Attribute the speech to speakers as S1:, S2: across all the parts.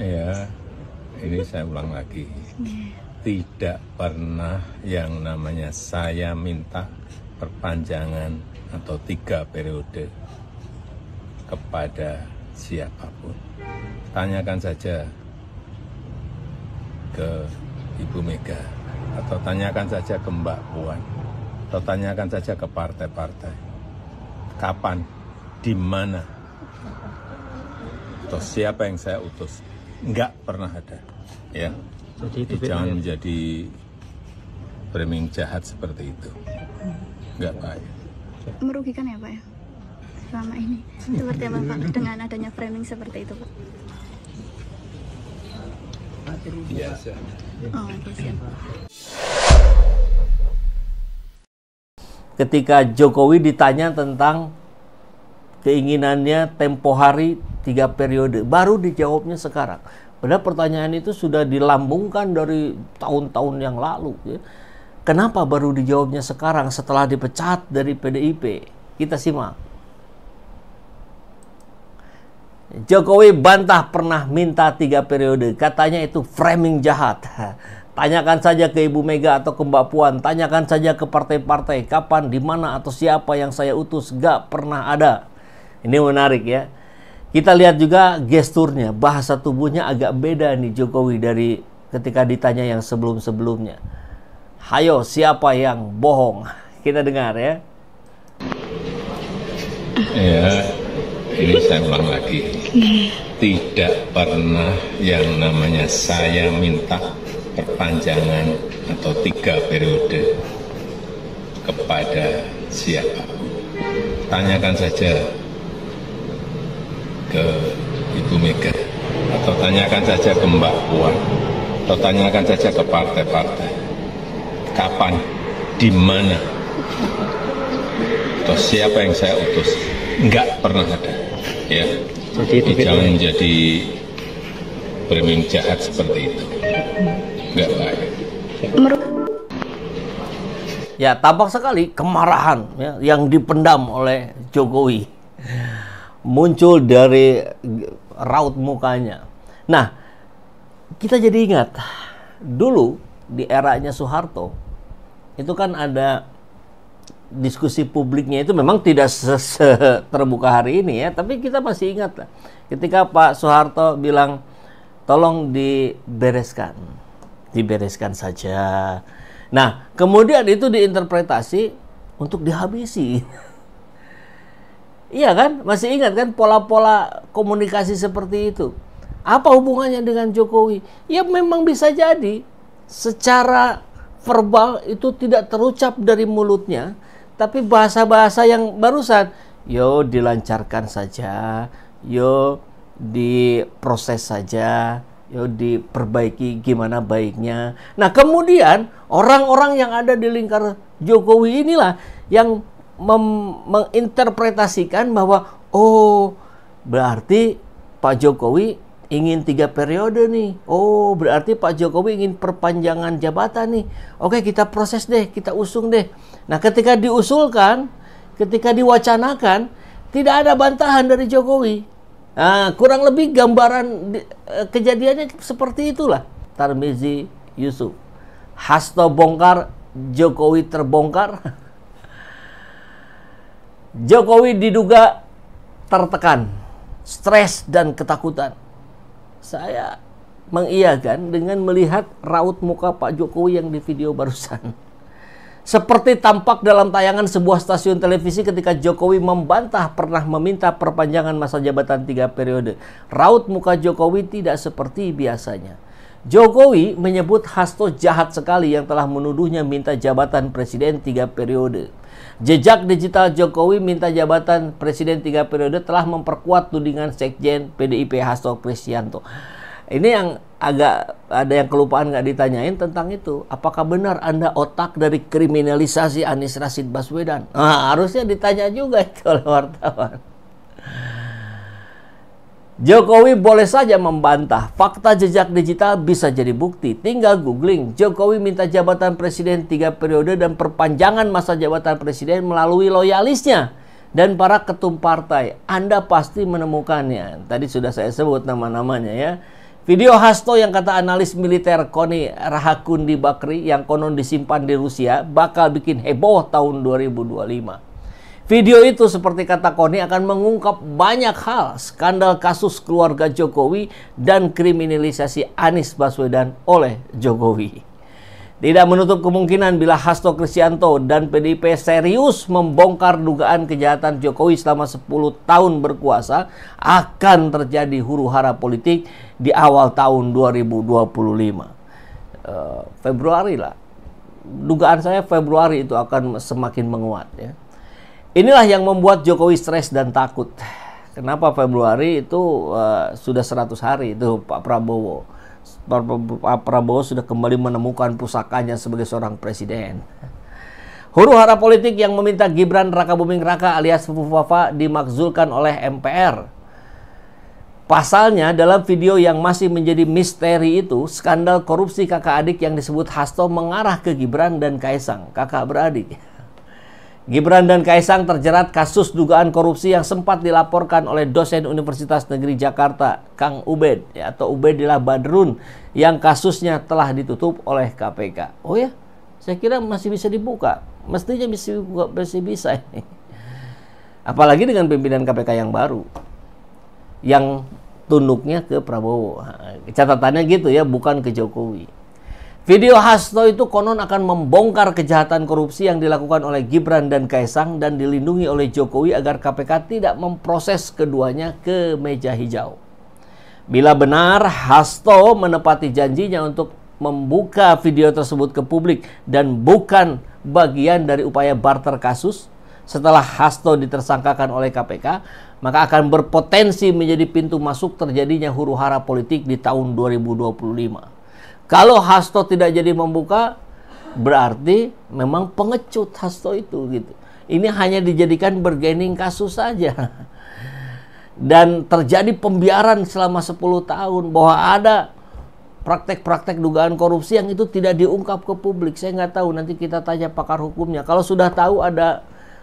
S1: Ya, ini saya ulang lagi. Tidak pernah yang namanya saya minta perpanjangan atau 3 periode kepada siapapun. Tanyakan saja ke Ibu Mega, atau tanyakan saja ke Mbak Puan, atau tanyakan saja ke partai-partai. Kapan, di mana, atau siapa yang saya utus. Enggak pernah ada, ya. Jadi jangan menjadi framing jahat seperti itu. Enggak baik.
S2: Merugikan ya Pak ya, selama ini. Seperti apa Pak dengan adanya framing seperti itu Pak?
S1: Biasa.
S2: Oh, siap.
S3: Ketika Jokowi ditanya tentang keinginannya tempo hari 3 periode, baru dijawabnya sekarang. Padahal pertanyaan itu sudah dilambungkan dari tahun-tahun yang lalu. Ya. Kenapa baru dijawabnya sekarang setelah dipecat dari PDIP? Kita simak. Jokowi bantah pernah minta 3 periode. Katanya itu framing jahat. Tanyakan saja ke Ibu Mega atau ke Mbak Puan. Tanyakan saja ke partai-partai. Kapan, di mana, atau siapa yang saya utus. Gak pernah ada. Ini menarik ya. Kita lihat juga gesturnya, bahasa tubuhnya agak beda nih Jokowi dari ketika ditanya yang sebelum-sebelumnya. Hayo, siapa yang bohong? Kita dengar ya.
S1: Ya, ini saya ulang lagi. Tidak pernah yang namanya saya minta perpanjangan atau 3 periode kepada siapapun. Tanyakan saja ke Ibu Mega, atau tanyakan saja ke Mbak Puan, atau tanyakan saja ke partai-partai. Kapan, di mana, atau siapa yang saya utus. Enggak pernah ada, ya. Jadi jangan menjadi framing jahat seperti itu. Enggak baik.
S3: Ya, tampak sekali kemarahan ya, yang dipendam oleh Jokowi muncul dari raut mukanya. Nah, kita jadi ingat dulu di eranya Soeharto itu kan ada diskusi publiknya, itu memang tidak terbuka hari ini ya, tapi kita masih ingat lah ketika Pak Soeharto bilang tolong dibereskan saja. Nah, kemudian itu diinterpretasi untuk dihabisi. Iya kan? Masih ingat kan pola-pola komunikasi seperti itu? Apa hubungannya dengan Jokowi? Ya memang bisa jadi secara verbal itu tidak terucap dari mulutnya, tapi bahasa-bahasa yang barusan, yo dilancarkan saja, yo diproses saja, yo diperbaiki gimana baiknya. Nah kemudian orang-orang yang ada di lingkar Jokowi inilah yang menginterpretasikan bahwa oh berarti Pak Jokowi ingin 3 periode nih. Oh berarti Pak Jokowi ingin perpanjangan jabatan nih. Oke, kita proses deh, kita usung deh. Nah ketika diusulkan, ketika diwacanakan, tidak ada bantahan dari Jokowi. Nah, kurang lebih gambaran kejadiannya seperti itulah. Tarmizi Yusuf, Hasto bongkar, Jokowi terbongkar. Jokowi diduga tertekan, stres dan ketakutan. Saya mengiyakan dengan melihat raut muka Pak Jokowi yang di video barusan. Seperti tampak dalam tayangan sebuah stasiun televisi ketika Jokowi membantah pernah meminta perpanjangan masa jabatan 3 periode. Raut muka Jokowi tidak seperti biasanya. Jokowi menyebut Hasto jahat sekali yang telah menuduhnya minta jabatan presiden 3 periode. Jejak digital Jokowi minta jabatan presiden 3 periode telah memperkuat tudingan Sekjen PDIP Hasto Kristianto. Ini yang agak ada yang kelupaan nggak ditanyain tentang itu. Apakah benar Anda otak dari kriminalisasi Anies Rashid Baswedan? Nah, harusnya ditanya juga itu oleh wartawan. Jokowi boleh saja membantah. Fakta jejak digital bisa jadi bukti. Tinggal googling. Jokowi minta jabatan presiden 3 periode dan perpanjangan masa jabatan presiden melalui loyalisnya dan para ketum partai. Anda pasti menemukannya. Tadi sudah saya sebut nama-namanya ya. Video Hasto yang kata analis militer Koni Rahakundi Bakri yang konon disimpan di Rusia bakal bikin heboh tahun 2025. Video itu seperti kata Koni akan mengungkap banyak hal, skandal kasus keluarga Jokowi dan kriminalisasi Anies Baswedan oleh Jokowi. Tidak menutup kemungkinan bila Hasto Kristianto dan PDIP serius membongkar dugaan kejahatan Jokowi selama 10 tahun berkuasa, akan terjadi huru-hara politik di awal tahun 2025. Februari lah. Dugaan saya Februari itu akan semakin menguat ya. Inilah yang membuat Jokowi stres dan takut. Kenapa Februari itu sudah 100 hari itu Pak Prabowo sudah kembali menemukan pusakanya sebagai seorang presiden. Huru-hara politik yang meminta Gibran Rakabuming Raka alias Fufu Fafa dimakzulkan oleh MPR. Pasalnya dalam video yang masih menjadi misteri itu, skandal korupsi kakak adik yang disebut Hasto mengarah ke Gibran dan Kaisang, kakak beradik. Gibran dan Kaisang terjerat kasus dugaan korupsi yang sempat dilaporkan oleh dosen Universitas Negeri Jakarta, Kang Ubed, atau Ubedillah Badrun, yang kasusnya telah ditutup oleh KPK. Oh ya, saya kira masih bisa dibuka. Mestinya masih bisa ini. Apalagi dengan pimpinan KPK yang baru, yang tunduknya ke Prabowo. Catatannya gitu ya, bukan ke Jokowi. Video Hasto itu konon akan membongkar kejahatan korupsi yang dilakukan oleh Gibran dan Kaisang dan dilindungi oleh Jokowi agar KPK tidak memproses keduanya ke meja hijau. Bila benar, Hasto menepati janjinya untuk membuka video tersebut ke publik dan bukan bagian dari upaya barter kasus, setelah Hasto ditersangkakan oleh KPK, maka akan berpotensi menjadi pintu masuk terjadinya huru-hara politik di tahun 2025. Kalau Hasto tidak jadi membuka, berarti memang pengecut Hasto itu gitu. Ini hanya dijadikan bargaining kasus saja. Dan terjadi pembiaran selama 10 tahun bahwa ada praktek-praktek dugaan korupsi yang itu tidak diungkap ke publik. Saya nggak tahu, nanti kita tanya pakar hukumnya. Kalau sudah tahu ada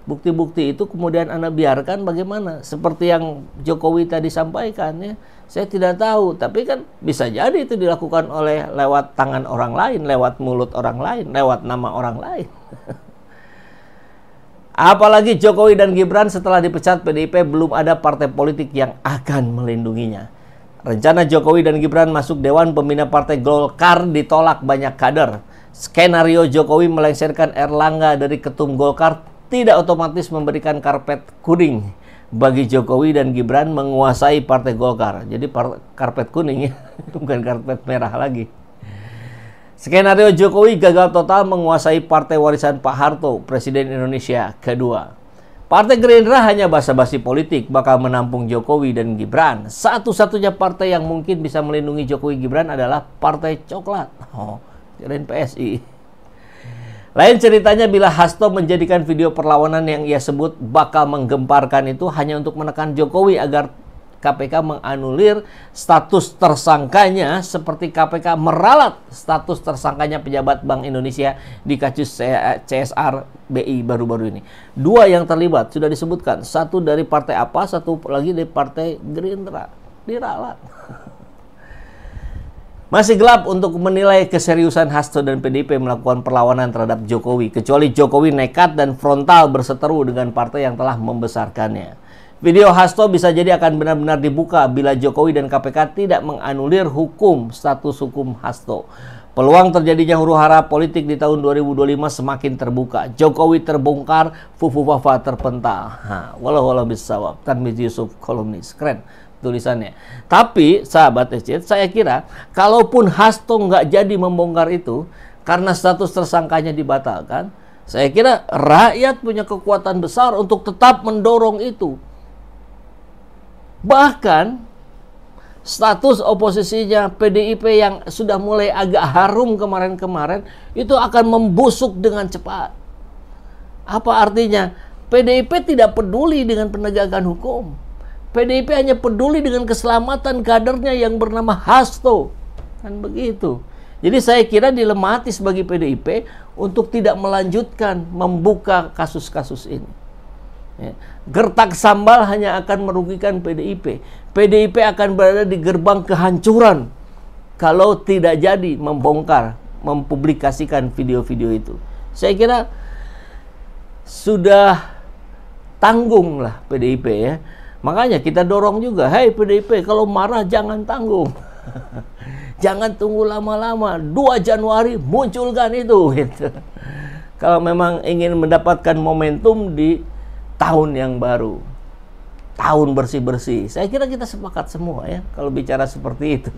S3: bukti-bukti itu kemudian Anda biarkan bagaimana? Seperti yang Jokowi tadi sampaikan ya. Saya tidak tahu, tapi kan bisa jadi itu dilakukan oleh lewat tangan orang lain, lewat mulut orang lain, lewat nama orang lain. Apalagi Jokowi dan Gibran setelah dipecat PDIP belum ada partai politik yang akan melindunginya. Rencana Jokowi dan Gibran masuk Dewan Pembina Partai Golkar ditolak banyak kader. Skenario Jokowi melengsarkan Erlangga dari ketum Golkar tidak otomatis memberikan karpet kuning bagi Jokowi dan Gibran menguasai Partai Golkar. Jadi karpet kuning ya, bukan karpet merah lagi. Skenario Jokowi gagal total menguasai partai warisan Pak Harto, Presiden Indonesia kedua. Partai Gerindra hanya basa-basi politik bakal menampung Jokowi dan Gibran. Satu-satunya partai yang mungkin bisa melindungi Jokowi Gibran adalah Partai Coklat. Oh, kirain PSI. Lain ceritanya bila Hasto menjadikan video perlawanan yang ia sebut bakal menggemparkan itu hanya untuk menekan Jokowi agar KPK menganulir status tersangkanya seperti KPK meralat status tersangkanya pejabat Bank Indonesia di kasus CSR BI baru-baru ini. Dua yang terlibat sudah disebutkan, satu dari partai apa, satu lagi dari partai Gerindra. Diralat. Masih gelap untuk menilai keseriusan Hasto dan PDIP melakukan perlawanan terhadap Jokowi, kecuali Jokowi nekat dan frontal berseteru dengan partai yang telah membesarkannya. Video Hasto bisa jadi akan benar-benar dibuka bila Jokowi dan KPK tidak menganulir status hukum Hasto. Peluang terjadinya huru-hara politik di tahun 2025 semakin terbuka. Jokowi terbongkar, Fufu Fafa terpental. Walau bisawab, Tanmid Yusuf, kolumnis. Keren tulisannya. Tapi sahabat SC, saya kira kalaupun Hasto nggak jadi membongkar itu karena status tersangkanya dibatalkan, saya kira rakyat punya kekuatan besar untuk tetap mendorong itu. Bahkan status oposisinya PDIP yang sudah mulai agak harum kemarin-kemarin itu akan membusuk dengan cepat. Apa artinya? PDIP tidak peduli dengan penegakan hukum. PDIP hanya peduli dengan keselamatan kadernya yang bernama Hasto. Kan begitu. Jadi saya kira dilematis bagi PDIP untuk tidak melanjutkan membuka kasus-kasus ini. Ya. Gertak sambal hanya akan merugikan PDIP. PDIP akan berada di gerbang kehancuran kalau tidak jadi membongkar, mempublikasikan video-video itu. Saya kira sudah tanggung lah PDIP ya. Makanya kita dorong juga, hei PDIP, kalau marah jangan tanggung. Jangan tunggu lama-lama, 2 Januari munculkan itu. Gitu. Kalau memang ingin mendapatkan momentum di tahun yang baru, tahun bersih-bersih. Saya kira kita sepakat semua ya kalau bicara seperti itu.